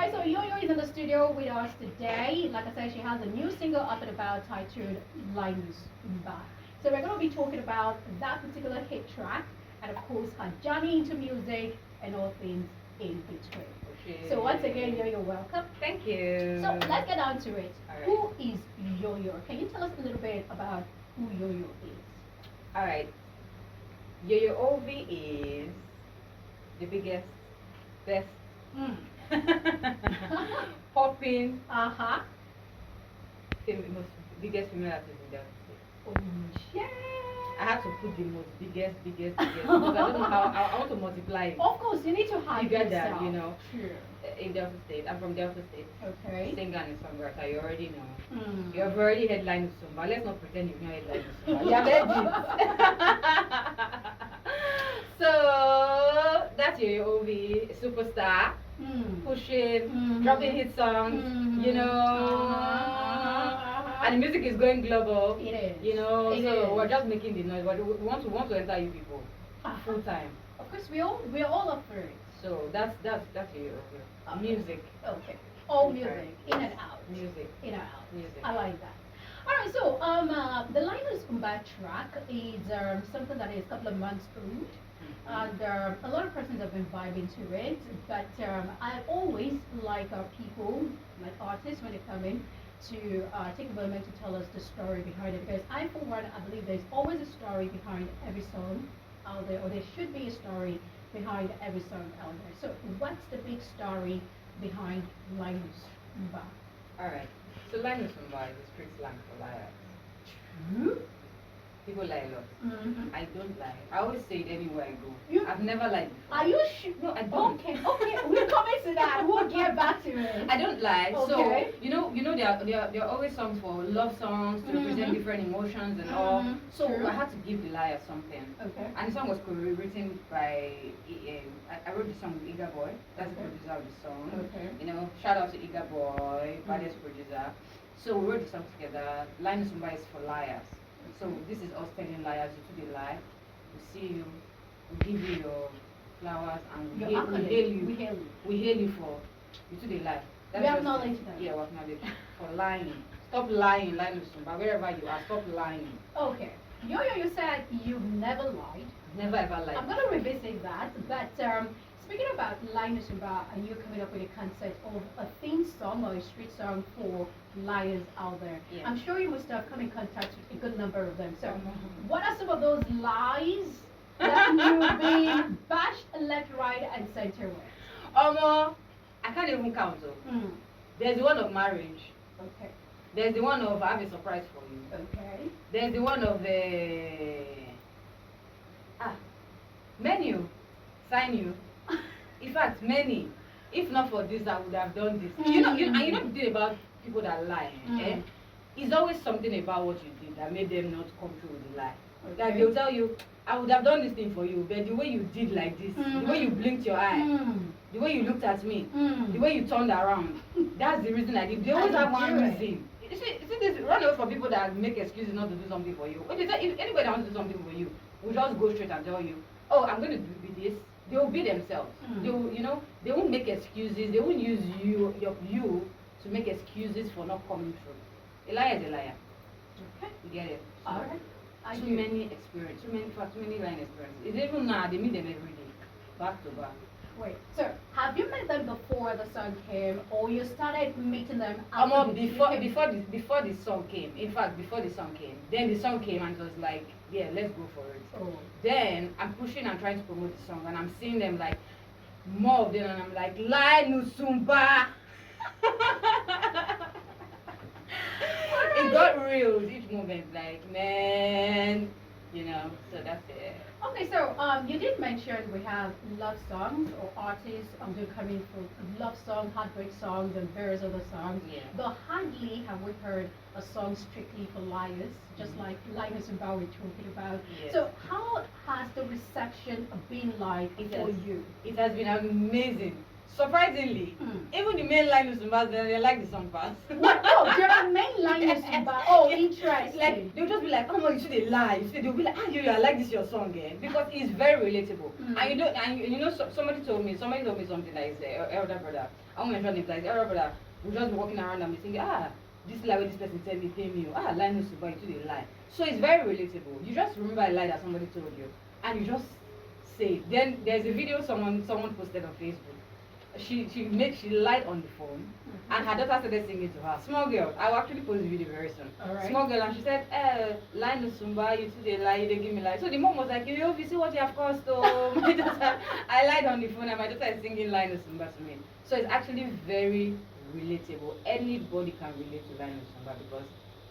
Alright, so Yoyo is in the studio with us today. Like I said, she has a new single up and about titled Linus Mba. So we're going to be talking about that particular hit track and of course her journey into music and all things in between. Okay. So once again, Yoyo, welcome. Thank you. So let's get down to it. All right. Who is Yoyo? Can you tell us a little bit about who Yoyo is? Alright. Yoyo Ovi is the biggest, best, popping, Uh-huh. most biggest female artist in Delta State. Oh, yeah. I have to put the most biggest because I don't know how I want to multiply it. Of course, you need to hide You get yourself. that, you know. Sure. In Delta State. I'm from Delta State. Okay. Singer and songwriter, you already know. Mm. You have already headlined Sumba. Let's not pretend you've not headlined Sumba. You have heard it. So that's Yoyo Ovi, superstar, pushing, dropping hit songs, you know. And the music is going global. It is. You know, It so is. we're just making the noise. But we want to enter you people full time. Of course, we're all up for it. So that's Yoyo Ovi. Music. Okay. All Okay. music, in and out. Music. In and out. Music. I like that. All right. So the Linus Umba track is something that is a couple of months old. And a lot of persons have been vibing to it, but I always like people, like artists, when they come in, to take a moment to tell us the story behind it. Because I, for one, I believe there's always a story behind every song out there, or there should be a story behind every song out there. So, what's the big story behind Linus Mba? Alright. So Linus Mba is a street slang for liars. True. People lie a lot. Mm-hmm. I don't lie. I always say it anywhere I go. You- I've never lied before. Are you sure? No, I don't. Okay, we're coming to that. We'll get back to it. I don't lie. Okay. So there are always songs for love songs to represent different emotions and all. So True. I had to give the liar something. Okay. And the song was written by I wrote the song with Iga Boy. That's the Okay. producer of the song. Okay. You know, shout out to Iga Boy, baddest producer. So we wrote the song together. Linus Mba is for liars. So this is us telling liars, you too they lie. We see you, we give you your flowers, and we Your hail accolade. you. We hail you. We hail you for you too they lie. We just acknowledge it. them. Yeah, we acknowledge for lying. Stop lying, Linus Mba. Wherever you are, stop lying. Okay. Yoyo, you said you've never lied. Never ever lie. I'm going to revisit that. But speaking about Linus Mba and you coming up with a concept of a theme song or a street song for liars out there, Yeah. I'm sure you must have come in contact with a good number of them. So, Mhm. what are some of those lies that you've been bashed left, right, and center with? I can't even count though. Mm. There's the one of marriage. Okay. There's the one of I have a surprise for you. Okay. There's the one of menu, sign you. In fact, many. If not for this, I would have done this. You know the thing about people that lie. Eh? It's always something about what you did that made them not come through with the lie. Like Okay. they'll tell you, I would have done this thing for you, but the way you did like this, the way you blinked your eye, Mm. the way you looked at me, Mm. the way you turned around, that's the reason I did. They always I have one do it. reason. You see this, run away from people that make excuses not to do something for you. If anybody that wants to do something for you, will just go straight and tell you, oh, I'm going to do this. They will be themselves. They will, they won't make excuses. They won't use you to make excuses for not coming through. A liar is a liar. Okay. You get it? So, All right. I too do. many experience, too many line experience. It's even now they meet them every day, back to back. Wait, so have you met them before the song came, or you started meeting them after Before the song came. In fact, before the song came, then the song came and it was like, yeah, let's go for it. Oh. Then I'm pushing and trying to promote the song, and I'm seeing them like more of them, and I'm like, Linus Mba. It got real each moment, like man, So that's it. Okay, so you did mention we have love songs or artists they're coming from love song, heartbreak songs, and various other songs. Yeah. But hardly have we heard a song strictly for liars, just like Linus and Bow we're talking about. Yeah. So how has the reception been like for you? It has been amazing. Surprisingly, Mm. even the main line Zumbas, they like the song pass. What? Oh, there are main Linus and Bow. Oh, interesting. Like they'll just be like, oh my, you should they lie. They'll be like, I like this your song, because it's very relatable. Mm. And somebody told me something like his elder brother, I won't mention names like every brother will just be walking around and be thinking, this lie where this person tell me pay me, lie no super, you too dey lie. So it's very relatable. You just remember a lie that somebody told you, and you just say it. Then there's a video someone posted on Facebook. She lied on the phone, and her daughter started singing to her. Small girl. I will actually post the video very soon. Alright. Small girl, and she said, lie no sumba, you too they lie, you they give me lie. So the mom was like, Yoyo Ovi, see what you have caused. Oh, my daughter, I lied on the phone, and my daughter is singing lie no sumba to me. So it's actually very relatable. Anybody can relate to lie no sumba because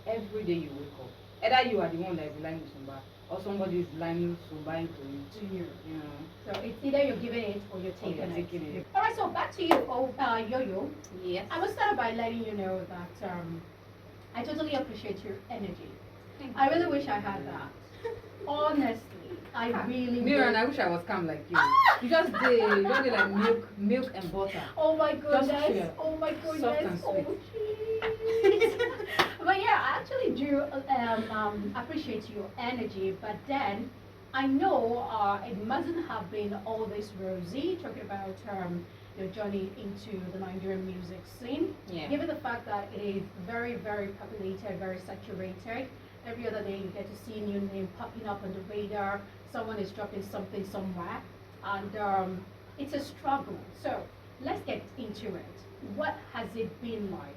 every day you wake up, either you are the one that is lying no sumba or somebody is lying sumba to you. You know. So it's either you're giving it or you're taking it. All right, so back to you, Yoyo. Yes. I must start by letting you know that I totally appreciate your energy. Thank I really you. wish I had that. Honestly, I really Mira, and would. I wish I was calm like you. You just did like milk and butter. Oh my goodness. chill. Oh my Soft goodness. and Oh jeez. But yeah, I actually do appreciate your energy. But then I know it mustn't have been all this rosy. Talking about your journey into the Nigerian music scene. Yeah. Given the fact that it is very, very populated, very saturated. Every other day you get to see a new name popping up on the radar. Someone is dropping something somewhere, and it's a struggle. So let's get into it. What has it been like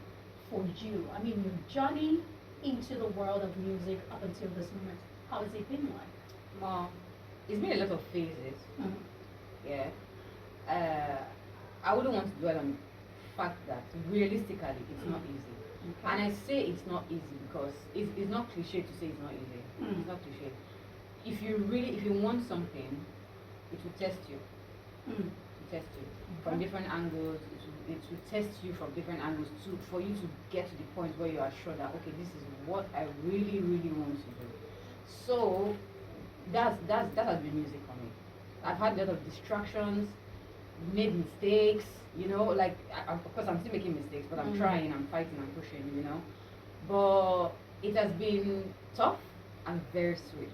for you? I mean, your journey into the world of music up until this moment. How has it been like? Well, it's been a lot of phases. Mhm. Yeah. I wouldn't want to dwell on the fact that realistically it's not easy. Okay. And I say it's not easy because it's not cliche to say it's not easy. Mm. It's not cliche. If you want something, it will test you. Mm. It will test you from different angles. It will test you from different angles for you to get to the point where you are sure that okay, this is what I really, really want to do. So that has been music for me. I've had a lot of distractions, made mistakes, like of course I'm still making mistakes, but I'm trying, I'm fighting, I'm pushing, But it has been tough and very sweet.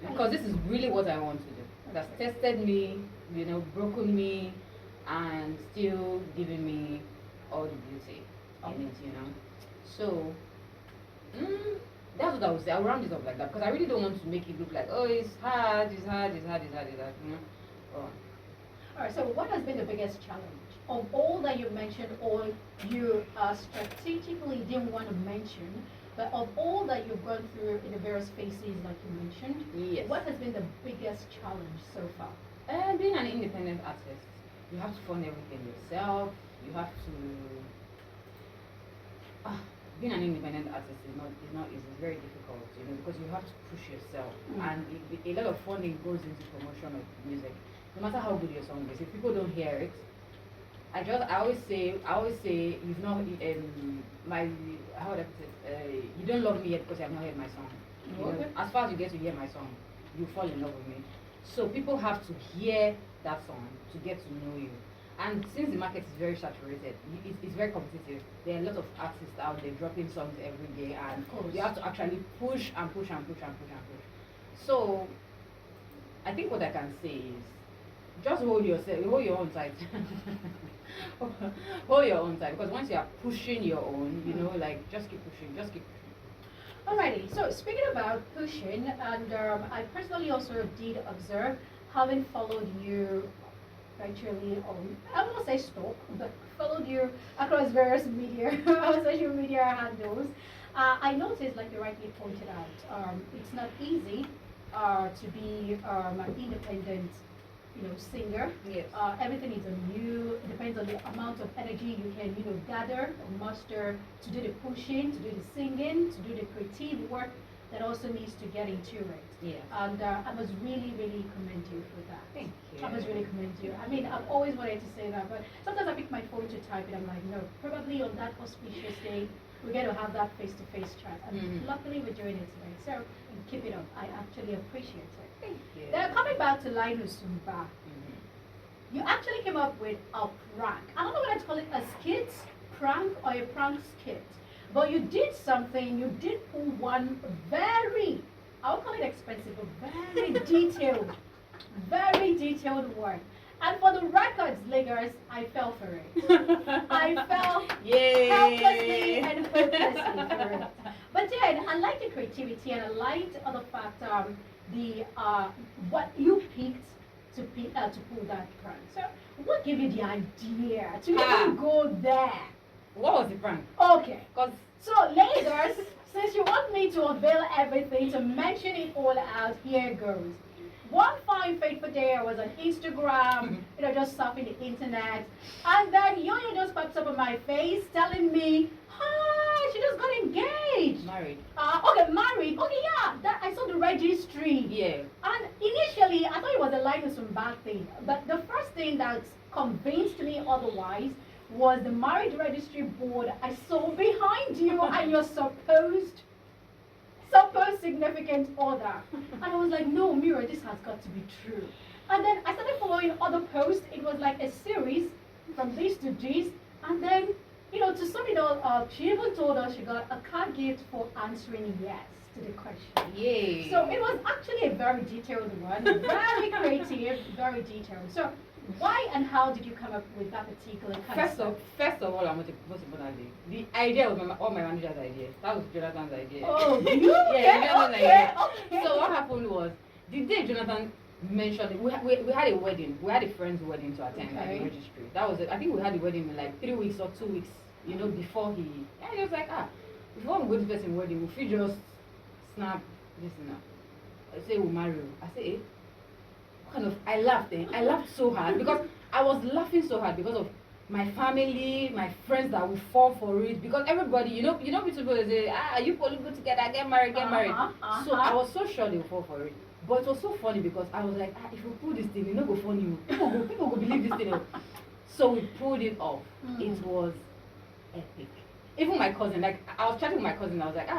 Because this is really what I want to do. It has tested me, broken me, and still giving me all the beauty in it, So, that's what I would say. I'll round it up like that because I really don't want to make it look like, oh, it's hard. Oh. Alright, so what has been the biggest challenge of all that you mentioned, or you strategically didn't want to mention, but of all that you've gone through in the various phases, like you mentioned, Yes. what has been the biggest challenge so far? Being an independent artist, you have to fund everything yourself. You have to. Being an independent artist is not easy. It's very difficult, because you have to push yourself, and a lot of funding goes into promotion of music. No matter how good your song is, if people don't hear it, I always say you've not my how would I put it? You don't love me yet because you have not heard my song. Okay. As far as you get to hear my song, you fall in love with me. So people have to hear that song to get to know you. And since the market is very saturated, it's very competitive. There are a lot of artists out there dropping songs every day, and you have to actually push and push and push and push and push. So I think what I can say is just hold your own tight. Hold your own tight, because once you are pushing your own, just keep pushing, Alrighty, so speaking about pushing, and I personally also did observe, having followed you virtually on, I won't say stalk, but followed you across various media, social media handles. I noticed, like you rightly pointed out, it's not easy to be an independent singer. Yes. Everything is on you. It depends on the amount of energy you can, gather or muster to do the pushing, to do the singing, to do the creative work that also needs to get into it. Yes. And I must really, really commend you for that. Thank you. I must really commend you. I mean, I've always wanted to say that, but sometimes I pick my phone to type it. I'm like, no, probably on that auspicious day, we're going to have that face-to-face chat. And luckily, we're doing it today. So keep it up. I actually appreciate it. Thank you. Then coming back to Linus Sumba, you actually came up with a prank. I don't know whether to call it a skit, prank, or a prank skit. But you did something, you did pull one I would call it expensive, but very detailed one. And for the records, Lagos, I fell for it. I fell Yay! helplessly and hopelessly for it. But then I like the creativity and I liked the fact the what you picked to pull that prank. So what gave you the idea to even go there? What was the prank? Okay. Because So Lagos, since you want me to unveil everything, to mention it all out, here goes. One fine fateful day, I was on Instagram, just surfing the internet, and then Yoyo just pops up on my face telling me, "Hi, she just got engaged." married. Okay, married. Okay, yeah, that I saw the registry. Yeah. And initially, I thought it was a line of some bad thing, but the first thing that convinced me otherwise was the marriage registry board I saw behind you and your supposed significant other. And I was like, no, Mira, this has got to be true. And then I started following other posts. It was like a series from this to this. And then, to sum it all up, she even told us she got a card gift for answering yes to the question. Yay. So it was actually a very detailed one, very creative, very detailed. So why and how did you come up with that particular kind First of all, I'm most importantly, the idea was all my manager's idea. That was Jonathan's idea. Oh, you? Yeah, Jonathan's idea. Okay. So what happened was, the day Jonathan mentioned it, we had a wedding. We had a friend's wedding to attend at the registry. That was it. I think we had the wedding in like 3 weeks or 2 weeks, before he. And he was like, before we go to this person's wedding, we feel just snap this now. I say we marry you. I say, eh? I laughed. I laughed so hard because I was laughing so hard because of my family, my friends that would fall for it. Because everybody, people say, you people go together, get married. So I was so sure they would fall for it. But it was so funny because I was like, if we pull this thing, go funny. People go believe this thing. So we pulled it off. It was epic. Even my cousin, like I was chatting with my cousin, I was like,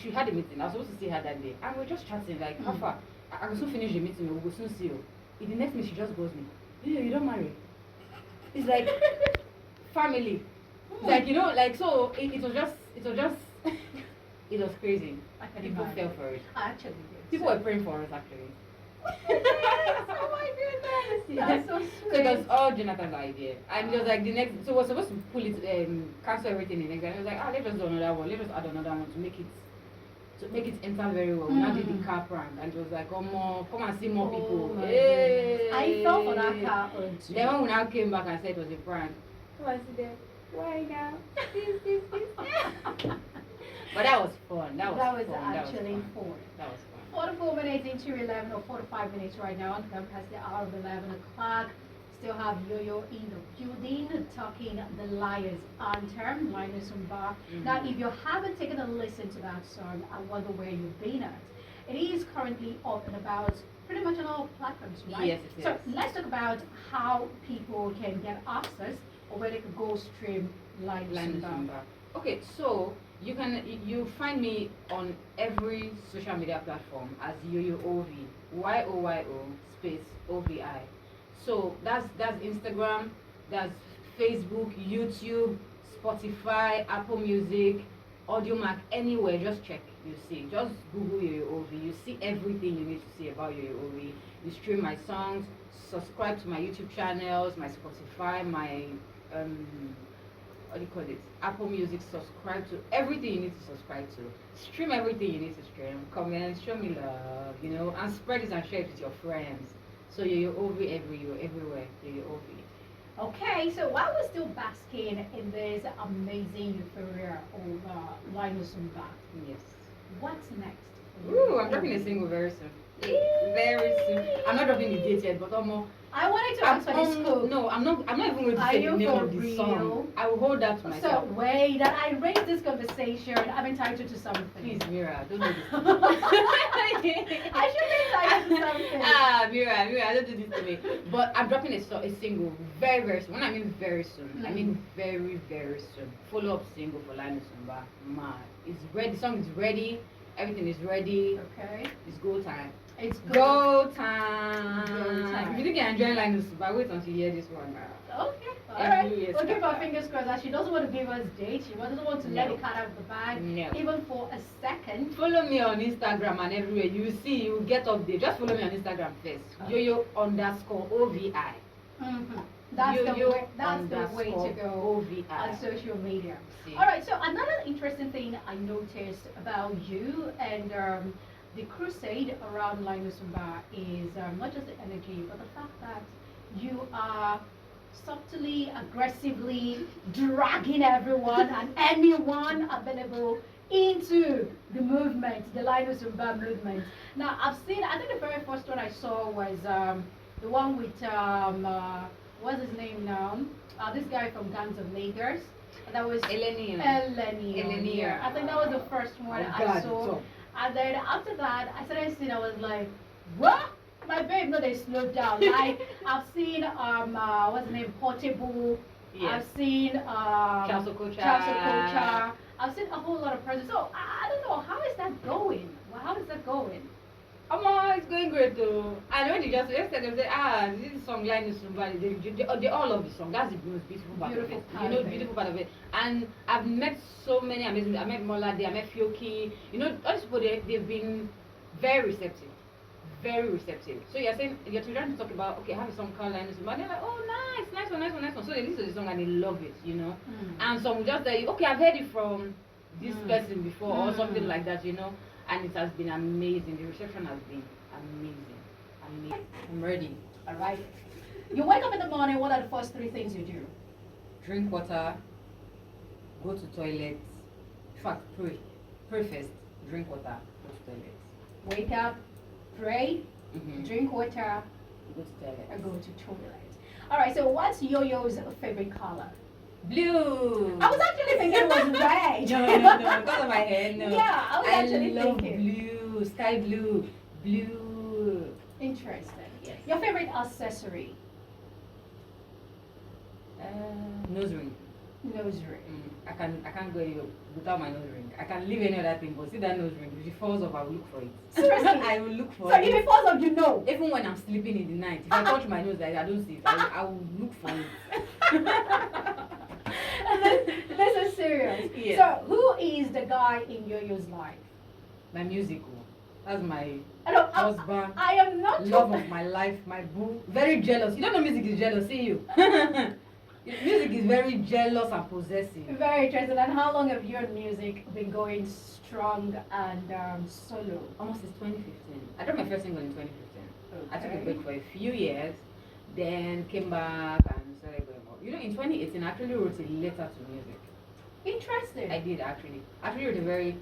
she had a meeting. I was supposed to see her that day, and we were just chatting like, how far? I will soon finish the meeting. We will soon see you. In the next minute, she just goes me. You don't marry. It's like family. Like so. It was just. It was crazy. People fell for it. I actually did. People were praying for us actually. Oh my goodness. That's so sweet. So it was all Jonathan's idea, and it was like the next. So we're supposed to pull it, cancel everything the next day. And it was like, let's just do another one. Let's just add another one to make it enter very well. We now did the car prank, and it was like, come and see more people. Hey. I fell for that car too. Then when we now came back and said it was a prank, so I said, them, why now? This. But that was fun. That was actually fun. That was fun. 44 minutes into 11 or 45 minutes right now, and come past the hour of 11 o'clock. Still have Yoyo in the building talking the Liars Anthem, Linus Umba. Now, if you haven't taken a listen to that song, I wonder where you've been at. It is currently up and about pretty much on all platforms, right? Yes, it is. So let's talk about how people can get access or where they can go stream Linus Umba. Okay, so you find me on every social media platform as Yoyo Ovi, YOYO space OVI. So that's Instagram, that's Facebook, YouTube, Spotify, Apple Music, AudioMac, anywhere. Just check, you see. Just Google Yoyo Ovi. You see everything you need to see about Yoyo Ovi. You stream my songs, subscribe to my YouTube channels, my Spotify, my Apple Music. Subscribe to everything you need to subscribe to. Stream everything you need to stream. Comment, show me love, and spread it and share it with your friends. So Yoyo Ovi everywhere. Yoyo Ovi. Okay, so while we're still basking in this amazing euphoria of Linus Umba, Yes. what's next? Ooh, I'm dropping a single very soon. Very soon. I'm not dropping the date yet, but I wanted to ask for the scoop. No, I'm not even going to say the name of the song. I will hold that to myself. So wait, that I raised this conversation. I'm entitled to something. Please, Mira, don't do this. I should be entitled to something. Mira, don't do this to me. But I'm dropping a single very, very soon. When I mean very soon, I mean very, very soon. Follow-up single for Linus Umba. Man, it's ready. The song is ready. Everything is ready. Okay. It's go time. It's go time. If you think you're enjoying Linus Umba, wait until you hear this one. Okay. Alright. We'll keep our fingers crossed that she doesn't want to give us dates. She doesn't want to let the cat out of the bag, even for a second. Follow me on Instagram and everywhere. You will see, you will get updates. Just follow me on Instagram first. Yoyo_OVI. Mm-hmm. That's the Yoyo way. That's the way to underscore go Ovi. on social media. See. All right. So another interesting thing I noticed about you and the crusade around Linus Umba is not just the energy, but the fact that you are subtly, aggressively dragging everyone and anyone available into the movement, the Linus Umba movement. Now, I've seen, I think the very first one I saw was the one with, what's his name now? This guy from Guns of Lagos. That was Eleni. Eleni. Yeah. I think that was the first one Oh, I God, saw. so- And then after that, I started seeing, I was like, what? My babe, no, they slowed down. Like, I've seen, what's the name? Portable. Yes. I've seen, Charles Okocha. I've seen a whole lot of persons. So, I don't know, how is that going? Well, how is that going? It's going great though. And when you just yesterday they say, this song line is somebody, they all love the song. That's the most beautiful part of it. Beautiful part You know, of it. beautiful part of it. And I've met so many amazing. I met Molade, I met Fioki. You know, all these people they've been very receptive. Very receptive. So you're saying you're trying to talk about okay, I have a song called Linus Umba. They're like, oh nice one. So they listen to the song and they love it, you know. And some will just say, okay, I've heard it from this person before or something like that, you know. And it has been amazing. The reception has been amazing. I'm ready. All right. You wake up in the morning, what are the first three things you do? Drink water, go to toilet. In fact, pray first, drink water, go to toilet. Wake up, pray, drink water, Go to toilet. and go to toilet. All right, so what's Yo-Yo's favorite color? Blue. I was actually thinking it was red. No, because of my hair, no. Yeah, I was actually love thinking. blue, sky blue. Interesting. Yes. Your favorite accessory? Nose ring. Nose ring. I can't go anywhere without my nose ring. I can leave any other thing, but see that nose ring, if it falls off, I will look for it. Seriously? I will look for So it. if it falls off, you know. Even when I'm sleeping in the night, if I touch my nose like that, I don't see it. I will look for it. This is serious. Yes. So who is the guy in Yo-Yo's life? My music, that's my I husband. I am not Love of my life, my boo. Very jealous. You don't know music is jealous, see you. Music is very jealous and possessive. very interested. And how long have your music been going strong and solo? Almost since 2015. I dropped my first single in 2015. I took a Okay. break for a few years, then came back and started going more. You know, in 2018, I actually wrote a letter to music. Interesting. I did actually. Actually, wrote a very.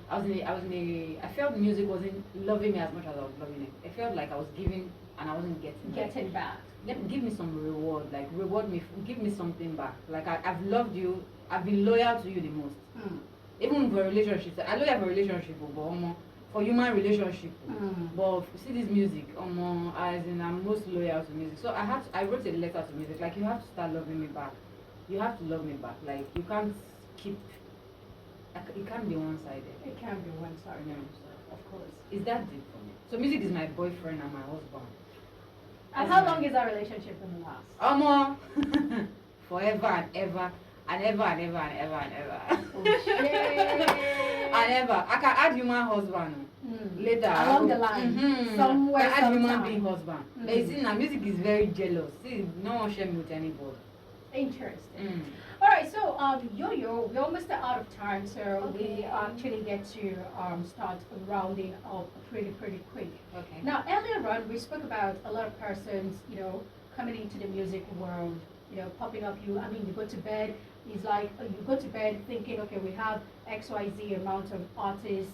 I felt music wasn't loving me as much as I was loving it. I felt like I was giving and I wasn't getting. Getting back. Give me some reward. Like reward me. Give me something back. Like I've loved you. I've been loyal to you the most. Even for relationships, I loyal for relationship, but for human relationship. But see this music, as in I'm most loyal to music. So I wrote a letter to music. Like you have to start loving me back. You have to love me back. Like you can't keep. It can't be one-sided. It can be one side. No. Of course. It's that deep for me. So music is my boyfriend and my husband. And how long is that relationship going to last? Forever and ever and ever and ever and ever and ever. Oh, shit. And ever. I can add human husband later. Along the line. Somewhere, I can add human sometime. being husband. But you see now music is very jealous. See, no one share me with anybody. Interesting. All right, so Yo-Yo, we're almost out of time, so we actually get to start rounding up pretty quick. Okay. Now, earlier on, we spoke about a lot of persons, coming into the music world, popping up. You go to bed. It's like you go to bed thinking, okay, we have XYZ amount of artists,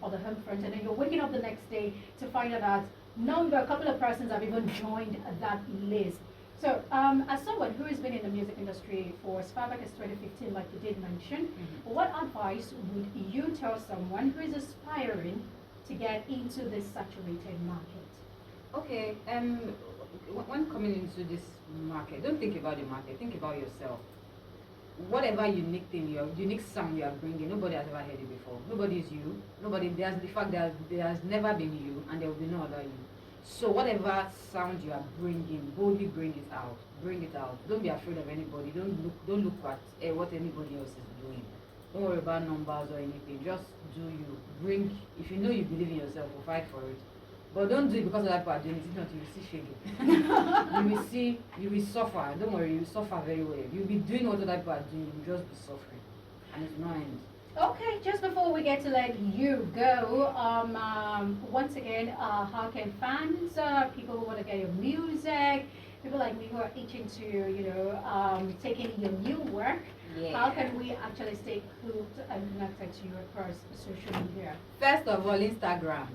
on the home front, and then you're waking up the next day to find out that a couple of persons have even joined that list. So, as someone who has been in the music industry for as far back as 2015, like you did mention, what advice would you tell someone who is aspiring to get into this saturated market? Okay. When coming into this market, don't think about the market. Think about yourself. Whatever unique thing, your unique sound you are bringing, nobody has ever heard it before. Nobody is you. The fact that there has never been you, and there will be no other you. So whatever sound you are bringing, boldly bring it out. Bring it out. Don't be afraid of anybody. Don't look at what anybody else is doing. Don't worry about numbers or anything. Just do you. If you know you believe in yourself, fight for it. But don't do it because other people are doing it. If not, you will see shaggy. You will suffer. Don't worry, you will suffer very well. You'll be doing what other people are doing, you will just be suffering. And it will not end. Okay, just before we get to let you go, once again, how can fans, people who want to get your music, people like me who are itching to, taking your new work, how can we actually stay hooked and connected to you across social media? First of all, Instagram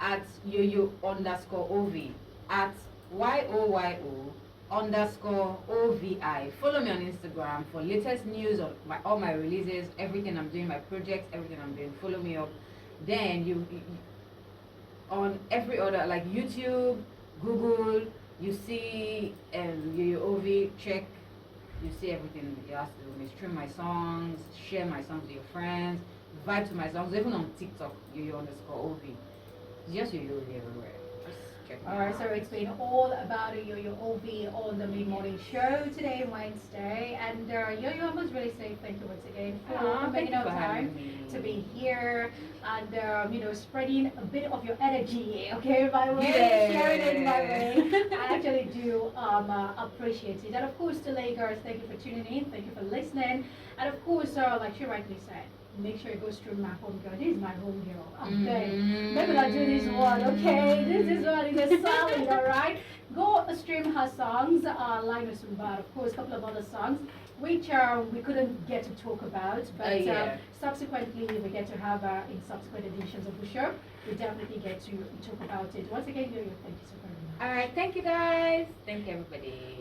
at Yoyo_Ovi at YOYO_OVI. Follow me on Instagram for latest news of all my releases, everything I'm doing, my projects, everything I'm doing. Follow me up. Then you on every other like YouTube, Google, you see Yoyo Ovi, check. You see everything. You have to stream my songs, share my songs with your friends, vibe to my songs, even on TikTok, Yoyo_Ovi. Just Yoyo Ovi everywhere. Just check me Alright, out. so it's been all about Yoyo Ovi on the Mid Morning Show today, Wednesday. And Yoyo, I must really say thank you once again for Thank making you out for time having me. to be here and spreading a bit of your energy, okay, my way, sharing it my way. I actually do appreciate it. And of course, to Lagos, thank you for tuning in, thank you for listening. And of course, like she rightly said, make sure you go stream my home girl. This is my home girl. I'm begging. Maybe not do this one, okay? This one is a solid, alright? Go stream her songs, Lionel Sumba, of course, a couple of other songs, which we couldn't get to talk about, but subsequently we get to have in subsequent editions of the show. We definitely get to talk about it. Once again, Yoyo, thank you so very much. Alright, thank you guys. Thank you everybody.